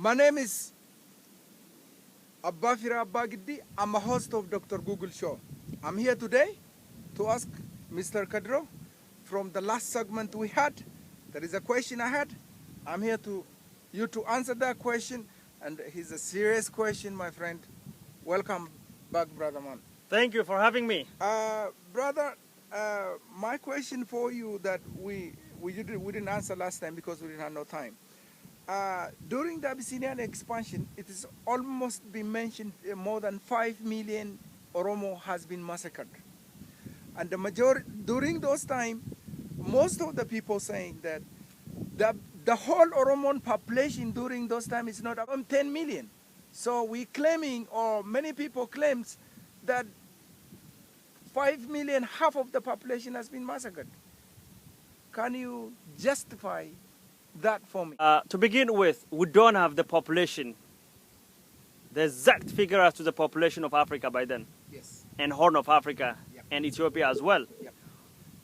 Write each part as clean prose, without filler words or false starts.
My name is Abbafira Abbagidi. I'm a host of Dr. Google Show. I'm here today to ask Mr. Kadiro from the last segment we had. There is a question I had. I'm here to answer that question, and it's a serious question, my friend. Welcome back, brother man. Thank you for having me. Brother, my question for you that we didn't answer last time because we didn't have no time. During the Abyssinian expansion, it is almost been mentioned more than 5 million Oromo has been massacred. And the majority, during those time, most of the people saying that the whole Oromo population during those time is not about 10 million. So we claiming, or many people claims, that 5 million, half of the population has been massacred. Can you justify that for me? To begin with, we don't have the population, the exact figure as to the population of Africa by then. Yes. And Horn of Africa, yep. And Ethiopia as well. Yep.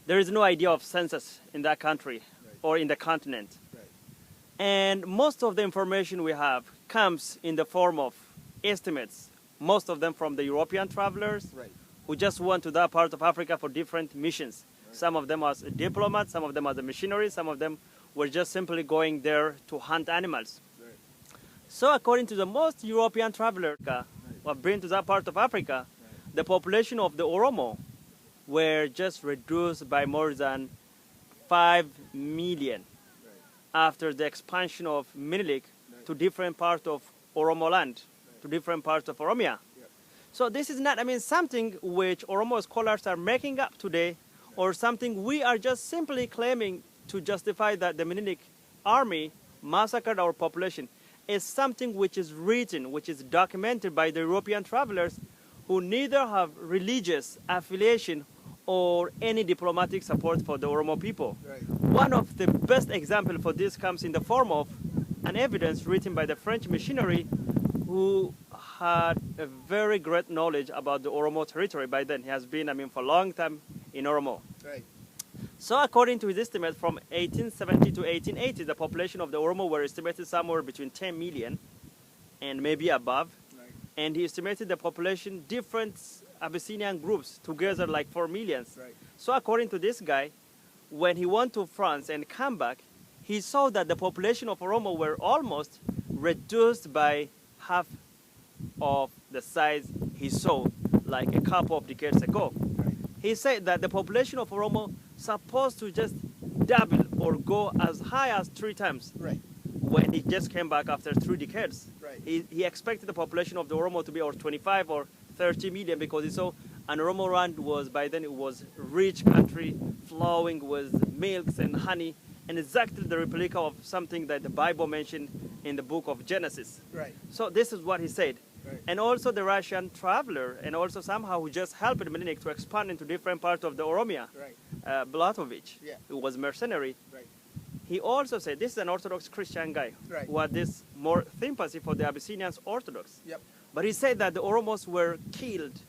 There is no idea of census in that country, right, or in the continent. Right. And most of the information we have comes in the form of estimates, most of them from the European travelers, right, who just went to that part of Africa for different missions. Right. Some of them as diplomats, some of them as a missionary, some of them were just simply going there to hunt animals. Right. So according to the most European travelers who have been to that part of Africa, right, the population of the Oromo were just reduced by more than 5 million, right, after the expansion of Minilik, right, to different parts of Oromo land, right, to different parts of Oromia. Yep. So this is not, something which Oromo scholars are making up today, right, or something we are just simply claiming to justify that the Minilik army massacred our population. Is something which is written, which is documented by the European travelers who neither have religious affiliation or any diplomatic support for the Oromo people. Right. One of the best examples for this comes in the form of an evidence written by the French missionary who had a very great knowledge about the Oromo territory by then. He has been, for a long time in Oromo. Right. So according to his estimate, from 1870 to 1880, the population of the Oromo were estimated somewhere between 10 million and maybe above. Right. And he estimated the population, different Abyssinian groups together like 4 million. Right. So according to this guy, when he went to France and come back, he saw that the population of Oromo were almost reduced by half of the size he saw like a couple of decades ago. Right. He said that the population of Oromo supposed to just double or go as high as 3 times. Right. When he just came back after 3 decades. Right. He expected the population of the Oromo to be or 25 or 30 million because he saw an Oromo land was, by then it was rich country, flowing with milks and honey, and exactly the replica of something that the Bible mentioned in the book of Genesis. Right. So this is what he said. Right. And also the Russian traveler, and also somehow who just helped Menilik to expand into different parts of the Oromia, right, Blatovich, yeah, who was mercenary. Right. He also said, this is an Orthodox Christian guy, right, who had this more sympathy for the Abyssinians Orthodox. Yep. But he said that the Oromos were killed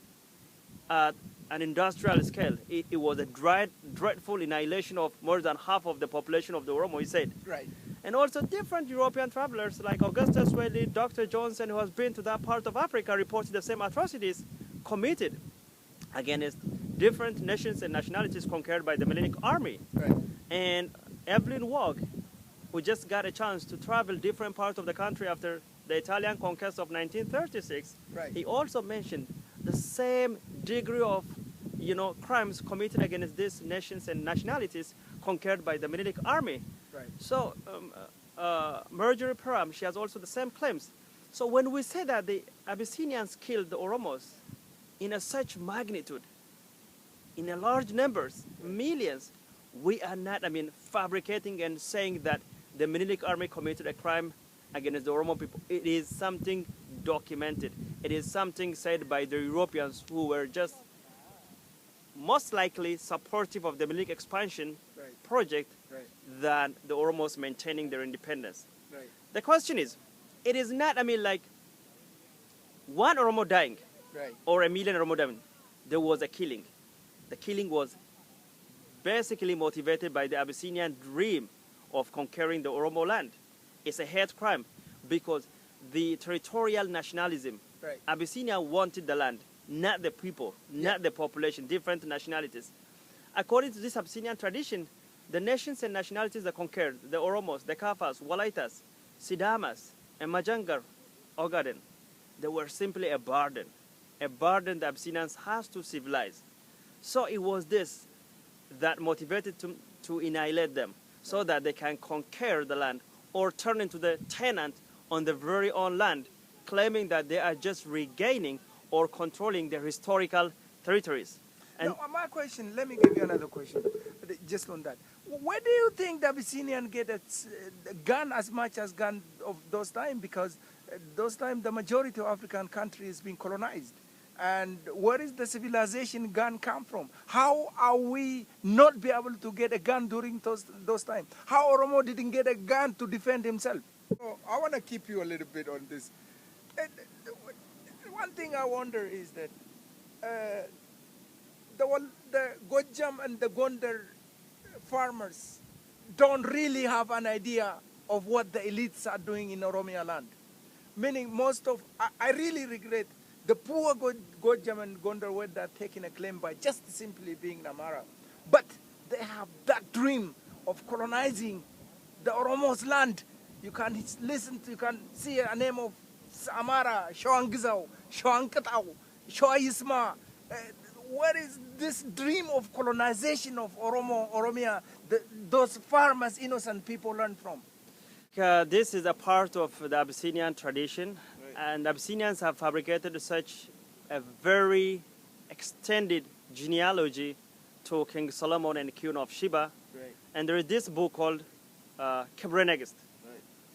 at an industrial scale. It was a dreadful annihilation of more than half of the population of the Oromo, he said. Right. And also different European travelers like Augustus Whaley, Dr. Johnson, who has been to that part of Africa, reported the same atrocities committed against different nations and nationalities conquered by the Mennonite army. Right. And Evelyn Waugh, who just got a chance to travel different parts of the country after the Italian conquest of 1936, right, he also mentioned the same degree of crimes committed against these nations and nationalities conquered by the Mennonite army. Right. So Marjorie Parham, she has also the same claims. So when we say that the Abyssinians killed the Oromos in such magnitude, in a large numbers, millions, we are not, fabricating and saying that the Mennonite army committed a crime against the Oromo people. It is something documented. It is something said by the Europeans who were just most likely supportive of the Mennonite expansion, right, project, right, than the Oromos maintaining their independence. Right. The question is, it is not, like one Oromo dying, right, or a million Oromo dying. There was a killing. The killing was basically motivated by the Abyssinian dream of conquering the Oromo land. It's a hate crime because the territorial nationalism. Right. Abyssinia wanted the land, not the people, not the population, different nationalities. According to this Abyssinian tradition, the nations and nationalities that conquered, the Oromos, the Kafas, Walaitas, Sidamas, and Majangar, Ogaden, they were simply a burden the Abyssinians has to civilize. So it was this that motivated to annihilate them, so that they can conquer the land or turn into the tenant on the very own land, claiming that they are just regaining or controlling their historical territories. And no, my question, let me give you another question, just on that. Where do you think the Abyssinian get a gun as much as gun of those time? Because those time the majority of African countries being colonized. And where is the civilization gun come from? How are we not be able to get a gun during those times? How Oromo didn't get a gun to defend himself? So I want to keep you a little bit on this. One thing I wonder is that the Gojam and the Gondar farmers don't really have an idea of what the elites are doing in Oromia land. Meaning I really regret the poor Gojam and Gondar were taking a claim by just simply being Namara. But they have that dream of colonizing the Oromo's land. You can you can see a name of Amara, Shoangizao, Shoankatao, Shoaisma. What is this dream of colonization of Oromia, those farmers, innocent people learn from? This is a part of the Abyssinian tradition, and Abyssinians have fabricated such a very extended genealogy to King Solomon and Queen of Sheba. Right. And there is this book called Kebrenegist,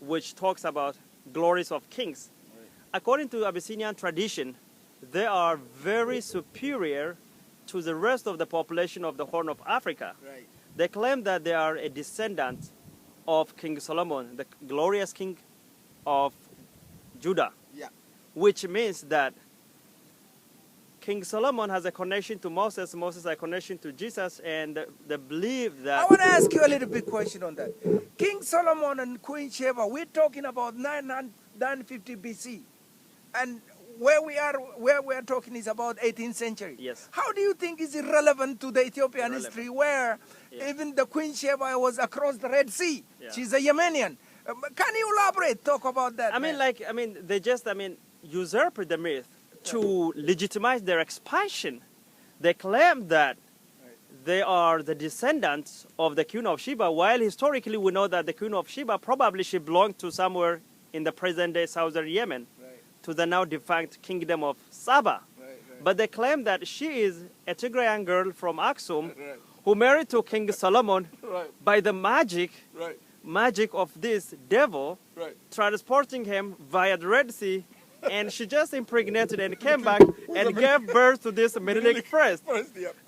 which talks about glories of kings. Right. According to Abyssinian tradition, they are very superior to the rest of the population of the Horn of Africa. Right. They claim that they are a descendant of King Solomon, the glorious king of Judah. Yeah. Which means that King Solomon has a connection to Moses, Moses has a connection to Jesus, and they believe that... I want to ask you a little bit question on that. King Solomon and Queen Sheba, we're talking about 950 BC. And where we are talking is about 18th century. Yes. How do you think is it relevant to the Ethiopian history where even the Queen Sheba was across the Red Sea? Yeah. She's a Yemenian. Can you elaborate, talk about that? They just usurped the myth to legitimize their expansion. They claim that they are the descendants of the Queen of Sheba, while historically we know that the Queen of Sheba probably she belonged to somewhere in the present-day southern Yemen, to the now defunct kingdom of Saba. But they claim that she is a Tigrayan girl from Aksum who married to King Solomon by the magic of this devil, transporting him via the Red Sea, and she just impregnated and came back and gave birth to this Menelik first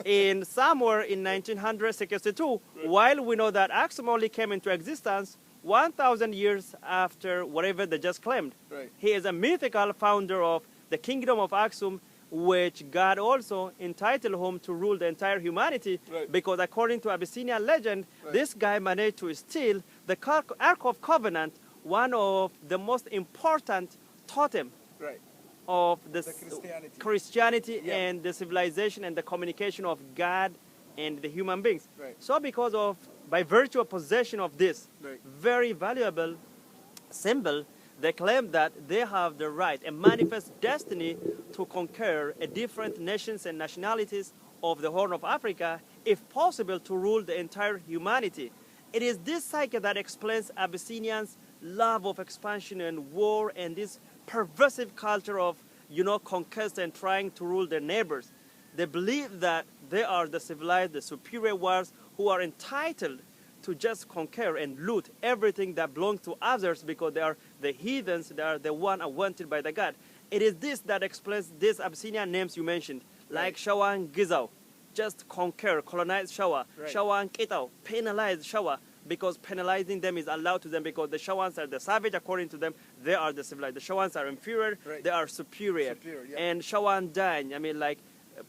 in somewhere in 1962, while we know that Aksum only came into existence 1,000 years after whatever they just claimed. He is a mythical founder of the kingdom of Aksum, which God also entitled him to rule the entire humanity, because according to Abyssinian legend, this guy managed to steal the Ark of Covenant, one of the most important totem of the Christianity and the civilization and the communication of God and the human beings. So by virtue of possession of this very valuable symbol, they claim that they have the right, a manifest destiny to conquer different nations and nationalities of the Horn of Africa, if possible, to rule the entire humanity. It is this cycle that explains Abyssinians' love of expansion and war and this pervasive culture of, conquest and trying to rule their neighbors. They believe that they are the civilized, the superior ones who are entitled to just conquer and loot everything that belongs to others because they are the heathens, they are the one wanted by the God. It is this that explains these Abyssinian names you mentioned, like Shawan Gizao, just conquer, colonize Shawa, Shawan Kitao, penalize Shawa, because penalizing them is allowed to them because the Shawans are the savage, according to them, they are the civilized. The Shawans are inferior, they are superior. And Shawan Dain,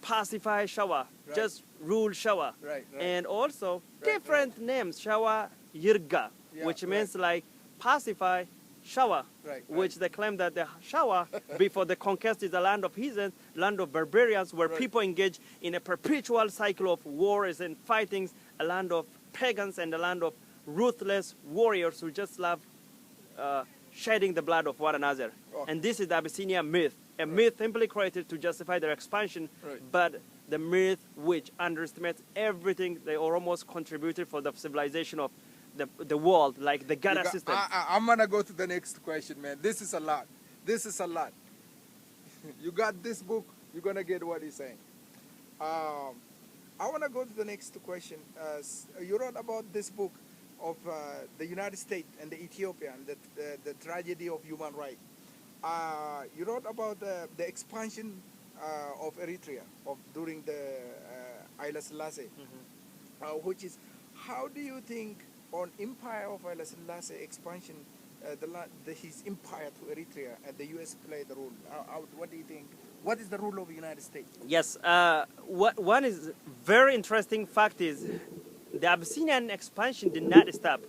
pacify Shawa, just rule Shawa. And also different names, Shawa Yirga, which means like pacify Shawa, Right, which they claim that the Shawa, before the conquest, is the land of heathens, land of barbarians, where people engage in a perpetual cycle of wars and fightings, a land of pagans and a land of ruthless warriors who just love shedding the blood of one another. Okay. And this is the Abyssinia myth, a myth simply created to justify their expansion, but the myth which underestimates everything the Oromos contributed for the civilization of the world, like the Ghana system. I'm going to go to the next question, man. This is a lot. This is a lot. You got this book, you're going to get what he's saying. I want to go to the next question. You wrote about this book of the United States and the Ethiopia and the tragedy of human rights. You wrote about the expansion of Eritrea during the Haile Selassie, which is, how do you think on empire of Haile Selassie expansion, his empire to Eritrea, and the U.S. played the role? What do you think? What is the role of the United States? Yes, one is very interesting fact is the Abyssinian expansion did not stop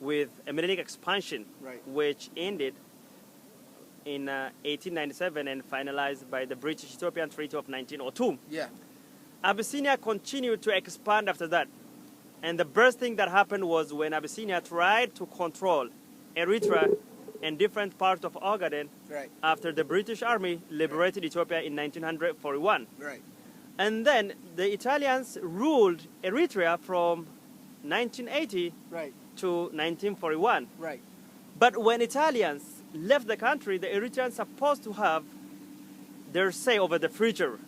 with a Menelik expansion, which ended in 1897 and finalized by the British-Ethiopian Treaty of 1902. Yeah. Abyssinia continued to expand after that. And the first thing that happened was when Abyssinia tried to control Eritrea and different parts of Ogaden after the British Army liberated Ethiopia in 1941. Right. And then the Italians ruled Eritrea from 1980 to 1941. Right. But when Italians left the country, the Eritreans supposed to have their say over the future,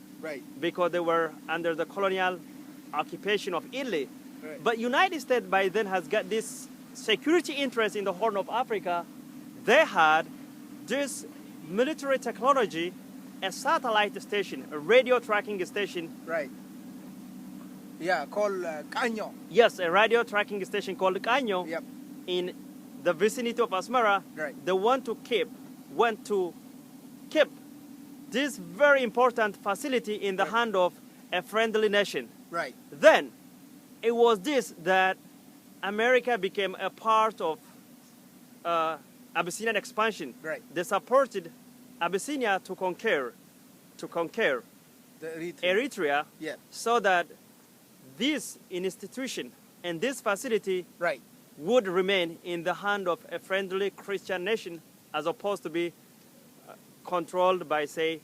because they were under the colonial occupation of Italy. But United States by then has got this security interest in the Horn of Africa. They had this military technology, a satellite station, a radio tracking station. Yeah, called Kanyo. Yes, a radio tracking station called Kanyo. Yep. In the vicinity of Asmara. They want to keep this very important facility in the hand of a friendly nation. Then it was this that America became a part of Abyssinian expansion. They supported Abyssinia to conquer the Eritrea, so that this institution and this facility would remain in the hand of a friendly Christian nation, as opposed to be controlled by, say,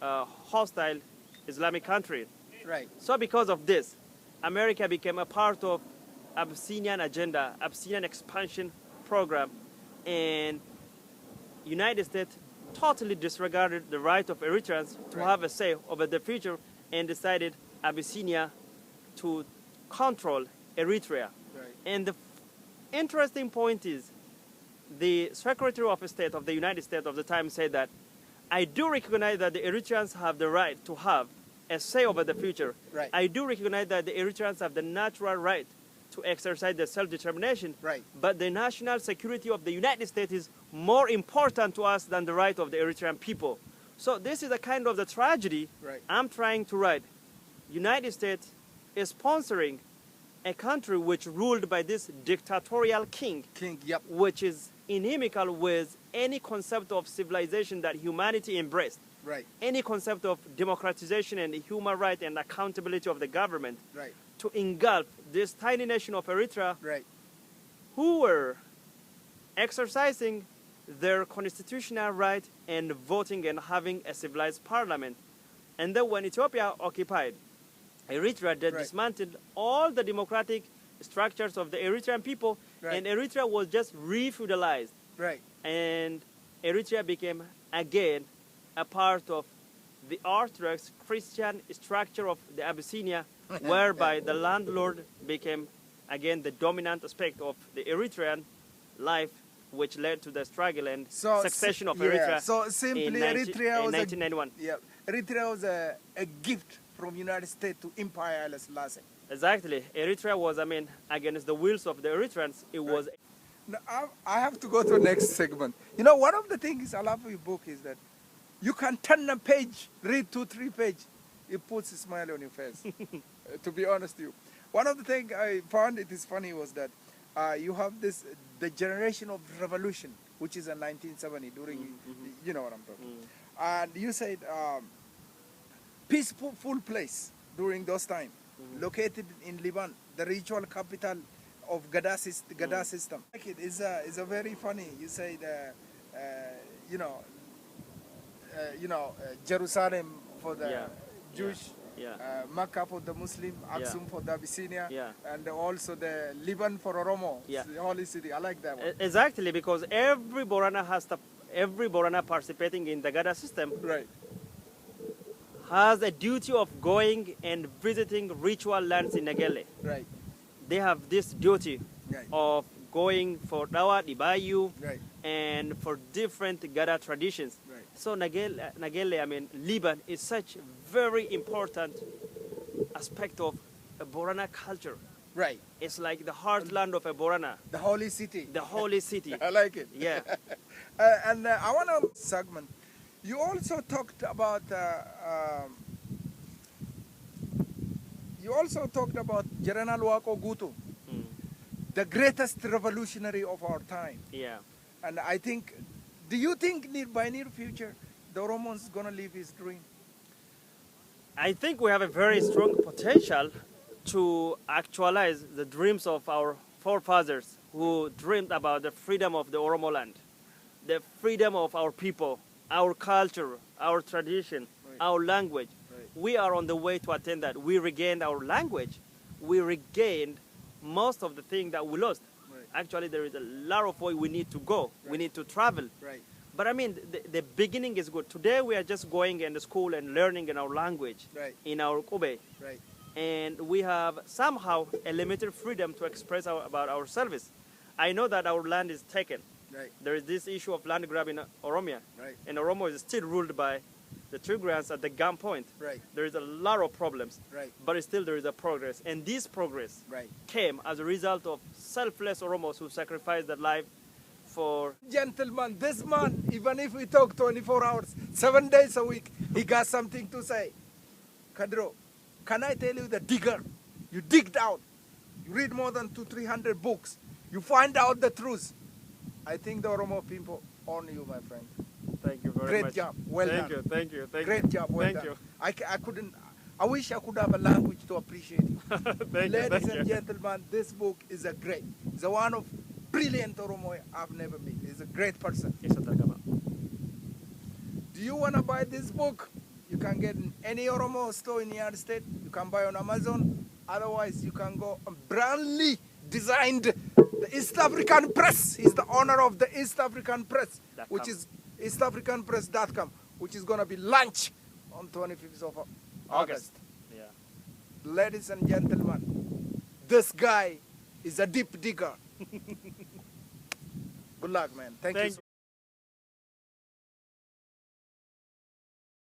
a hostile Islamic country. So because of this, America became a part of Abyssinian agenda, Abyssinian expansion program, and United States totally disregarded the right of Eritreans to have a say over the future and decided Abyssinia to control Eritrea. And the interesting point is the Secretary of State of the United States of the time said that, I do recognize that the Eritreans have the right to have a say over the future. I do recognize that the Eritreans have the natural right to exercise their self-determination, but the national security of the United States is more important to us than the right of the Eritrean people. So this is a kind of the tragedy I'm trying to write. United States is sponsoring a country which ruled by this dictatorial king, which is inimical with any concept of civilization that humanity embraced. Any concept of democratization and human rights and accountability of the government, to engulf this tiny nation of Eritrea, who were exercising their constitutional right and voting and having a civilized parliament. And then when Ethiopia occupied Eritrea, they dismantled all the democratic structures of the Eritrean people, and Eritrea was just re-feudalized. And Eritrea became again a part of the Orthodox Christian structure of the Abyssinia, whereby the landlord became again the dominant aspect of the Eritrean life, which led to the struggle and succession of Eritrea. So simply, in Eritrea was 1991. Eritrea was a gift from United States to Empire Haile Selassie. Exactly. Eritrea was, against the wills of the Eritreans, it was. Now, I have to go to the next segment. You know, one of the things I love of your book is that you can turn a page, read 2-3 pages, it puts a smile on your face. To be honest with you. One of the things I found it is funny was that you have the generation of revolution which is in 1970 during, you know what I'm talking. And you said peaceful place during those time, located in Liban, the ritual capital of Gada system. Like it is a very funny. You say you know, Jerusalem for the Jewish, Mecca for the Muslim, Aksum for the Abyssinia, and also the Liban for Oromo, the holy city. I like that one. Exactly, because every Borana participating in the Gada system has a duty of going and visiting ritual lands in Negele. Right. They have this duty of going for Dawa, Ibayu, and for different Gada traditions. Right. So Negele, I mean, Liban is such very important aspect of a Borana culture. Right. It's like the heartland of a Borana. The holy city. The holy city. I like it. Yeah. And I want to segment. You also talked about General Wako Gutu, the greatest revolutionary of our time. Yeah. And I think, do you think by near future, the Oromo's gonna live his dream? I think we have a very strong potential to actualize the dreams of our forefathers who dreamed about the freedom of the Oromo land, the freedom of our people, our culture, our tradition, our language. We are on the way to attain that. We regained our language. We regained most of the things that we lost. Actually, there is a lot of way we need to go. We need to travel. But I mean, the beginning is good. Today we are just going in the school and learning in our language, in our Kobe. And we have somehow a limited freedom to express about ourselves. I know that our land is taken. There is this issue of land grab in Oromia. And Oromo is still ruled by the Tigrans at the gunpoint. There is a lot of problems. But still there is a progress. And this progress came as a result of selfless Oromos who sacrificed their life for... Gentlemen, this man, even if we talk 24 hours, 7 days a week, he got something to say. Kadiro, can I tell you the digger? You digged out. You read more than 200-300 books. You find out the truth. I think the Oromo people honor you, my friend. Thank you very much. much. Great job. Well done. Thank you. Great job. Well done. I wish I could have a language to appreciate it. Ladies and gentlemen, this book is it's one of brilliant Oromo I've never met. He's a great person. Do you want to buy this book? You can get in any Oromo store in the United States. You can buy on Amazon. Otherwise, you can go on brandly designed the East African Press. He's the owner of the East African Press, which is eastafricanpress.com, which is going to be launched on 25th of August. Ladies and gentlemen, this guy is a deep digger. Good luck, man. Thank you.